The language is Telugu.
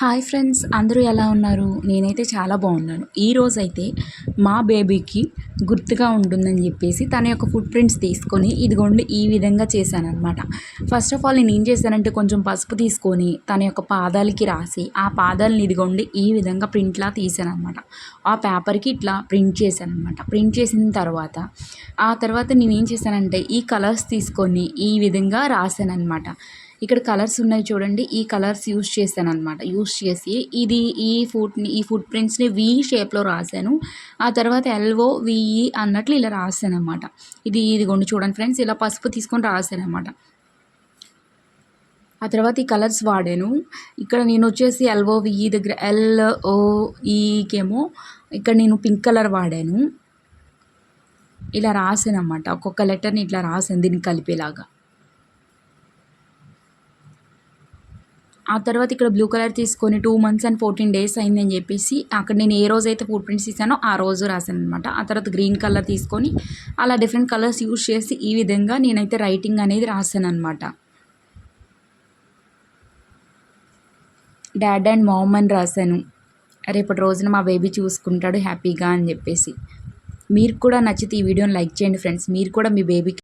హాయ్ ఫ్రెండ్స్, అందరూ ఎలా ఉన్నారు? నేనైతే చాలా బాగున్నాను. ఈరోజైతే మా బేబీకి గుర్తుగా ఉంటుందని చెప్పేసి తన యొక్క ఫుట్ ప్రింట్స్ తీసుకొని ఇదిగోండి ఈ విధంగా చేశాననమాట. ఫస్ట్ ఆఫ్ ఆల్ నేను ఏం చేశానంటే కొంచెం పసుపు తీసుకొని తన యొక్క పాదాలకి రాసి ఆ పాదాలని ఇదిగోండి ఈ విధంగా ప్రింట్లా తీసానమాట. ఆ పేపర్కి ఇట్లా ప్రింట్ చేశానమాట. ప్రింట్ చేసిన ఆ తర్వాత నేను ఏం చేశానంటే ఈ కలర్స్ తీసుకొని ఈ విధంగా రాశానమాట. ఇక్కడ కలర్స్ ఉన్నాయి చూడండి, ఈ కలర్స్ యూస్ చేశానమాట. యూస్ చేసి ఈ ఫుట్ ప్రింట్స్ని వి షేప్లో రాశాను. ఆ తర్వాత ఎల్ఓ విఈ అన్నట్లు ఇలా రాశానమాట. ఇదిగోండి చూడండి ఫ్రెండ్స్, ఇలా పసుపు తీసుకొని రాశానమాట. ఆ తర్వాత ఈ కలర్స్ వాడాను. ఇక్కడ నేను వచ్చేసి ఎల్ఓవిఈ దగ్గర ఎల్ఓఈకేమో ఇక్కడ నేను పింక్ కలర్ వాడాను. ఇలా రాశానమాట. ఒక్కొక్క లెటర్ని ఇట్లా రాశాను దీనికి కలిపేలాగా. ఆ తర్వాత ఇక్కడ బ్లూ కలర్ తీసుకొని 2 months and 14 days అయిందని చెప్పేసి అక్కడ నేను ఏ రోజైతే ఫుట్ ప్రింట్స్ తీసానో ఆ రోజు రాశాను అనమాట. ఆ తర్వాత గ్రీన్ కలర్ తీసుకొని అలా డిఫరెంట్ కలర్స్ యూజ్ చేసి ఈ విధంగా నేనైతే రైటింగ్ అనేది రాశాను అనమాట. డాడ్ అండ్ మామ్ అని రాశాను. రేపటి రోజున మా బేబీ చూసుకుంటాడు హ్యాపీగా అని చెప్పేసి. మీరు కూడా నచ్చితే ఈ వీడియోని లైక్ చేయండి ఫ్రెండ్స్. మీరు కూడా మీ బేబీకి